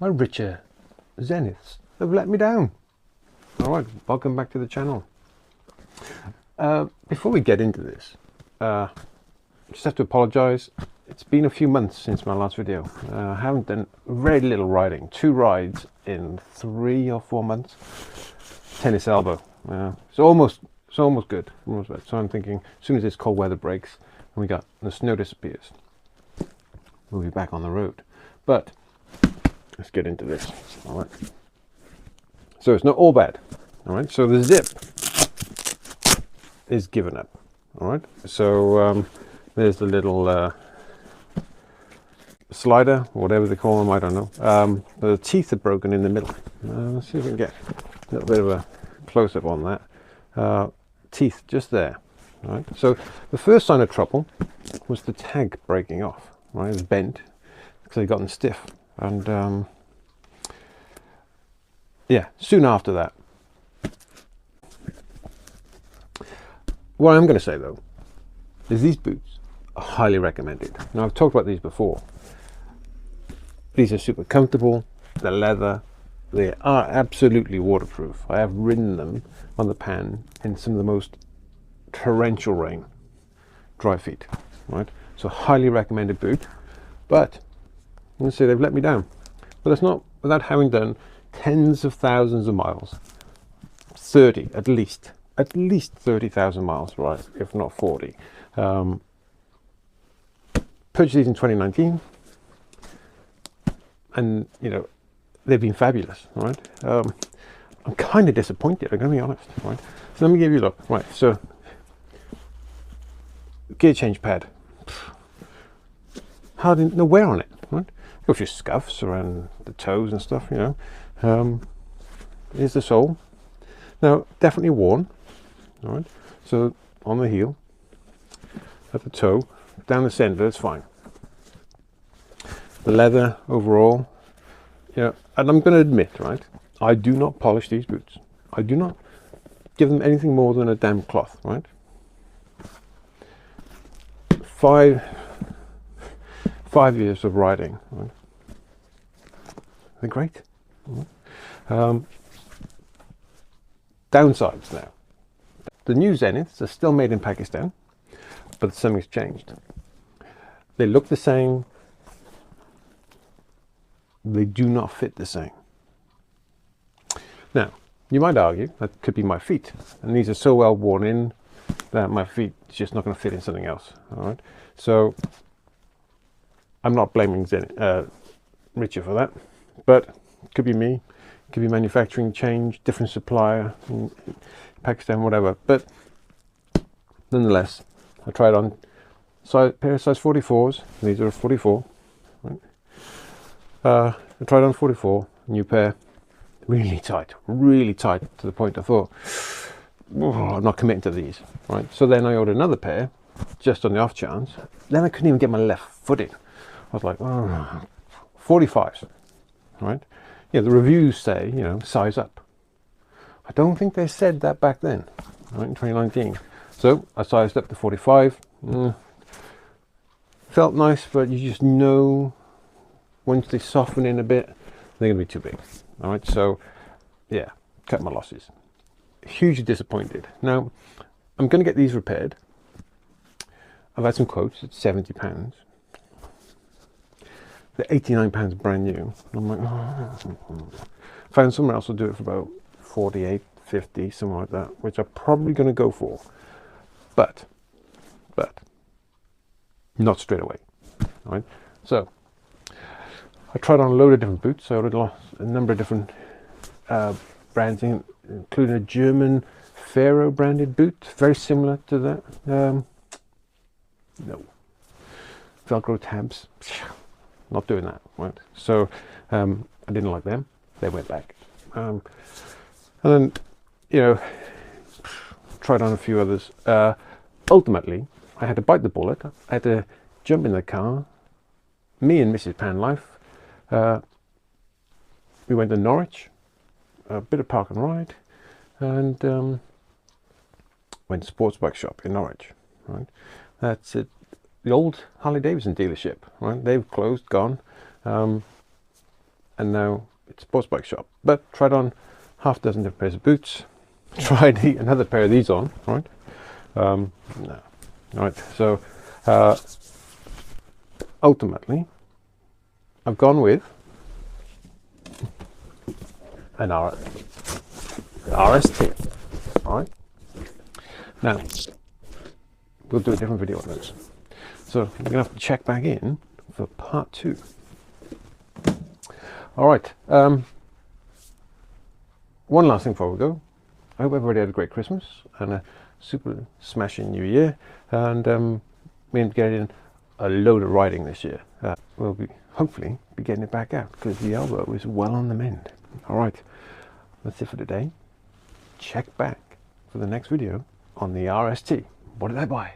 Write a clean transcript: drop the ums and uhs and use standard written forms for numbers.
My Richa Zeniths have let me down. Alright, welcome back to the channel. Before we get into this, just have to apologise. It's been a few months since my last video. I haven't done very little riding. 2 rides in 3 or 4 months. Tennis elbow. It's almost good. Almost good. So I'm thinking, as soon as this cold weather breaks and the snow disappears, we'll be back on the road. But let's get into this. All right. So it's not all bad. All right. So the zip is given up. All right. So there's the little slider, whatever they call them. I don't know. The teeth are broken in the middle. Let's see if we can get a little bit of a close up on that. Teeth just there. All right. So the first sign of trouble was the tag breaking off. Right. It was bent because it gotten stiff. And yeah, soon after that. What I'm going to say though is these boots are highly recommended. Now I've talked about these before. These are super comfortable. They're leather. They are absolutely waterproof. I have ridden them on the pan in some of the most torrential rain. Dry feet, right? So highly recommended boot. But I'm going to say they've let me down. But it's not without having done tens of thousands of miles. 30 at least 30,000 miles, right? If not 40. Purchased these in 2019, and you know they've been fabulous, right? I'm kind of disappointed. I'm going to be honest, right? So let me give you a look, right? So gear change pad, hardly no wear on it, right? Got a few scuffs around the toes and stuff, you know. Here's the sole. Now, definitely worn. All right. So on the heel, at the toe, down the centre, it's fine. The leather overall, yeah. And I'm going to admit, right, I do not polish these boots. I do not give them anything more than a damp cloth, right? 5 years of riding, right? They're great. Downsides now. The new Zeniths are still made in Pakistan, but something's changed. They look the same. They do not fit the same. Now, you might argue that could be my feet, and these are so well worn in that my feet is just not going to fit in something else. All right. So I'm not blaming Richa for that, but it could be me, it could be manufacturing change, different supplier in Pakistan, whatever. But nonetheless, I tried on pair of size 44s. These are a 44. Right? I tried on 44, new pair, really tight to the point I thought, oh, I'm not committing to these. Right. So then I ordered another pair, just on the off chance. Then I couldn't even get my left foot in. I was like, oh, 45s, right? Yeah, the reviews say, you know, size up. I don't think they said that back then, right, in 2019. So I sized up to 45. Felt nice, but you just know once they soften in a bit, they're going to be too big. All right, so yeah, cut my losses. Hugely disappointed. Now, I'm going to get these repaired. I've had some quotes at £70. They're £89 brand new. I'm like, oh. Found somewhere else will do it for about 48, 50, something like that, which I'm probably going to go for. But not straight away. All right. So I tried on a load of different boots. I ordered a number of different brands, including a German Faro branded boot, very similar to that. No. Velcro tabs. Not doing that, right? So I didn't like them. They went back. And then, you know, tried on a few others. Ultimately, I had to bite the bullet. I had to jump in the car. Me and Mrs. Panlife. We went to Norwich, a bit of park and ride, and went to sports bike shop in Norwich. Right, that's it. The old Harley Davidson dealership. Right, they've closed, gone. and now it's a sports bike shop. But tried on half a dozen different pairs of boots, tried another pair of these on, right? No. Right, so ultimately I've gone with an RST. All right, now we'll do a different video on those, so we're gonna have to check back in for part 2. All right, one last thing before we go. I hope everybody had a great Christmas and a super smashing New Year, and we aim to get in a load of riding this year. We'll be hopefully be getting it back out because the elbow is well on the mend. All right, that's it for today. Check back for the next video on the RST. What did I buy?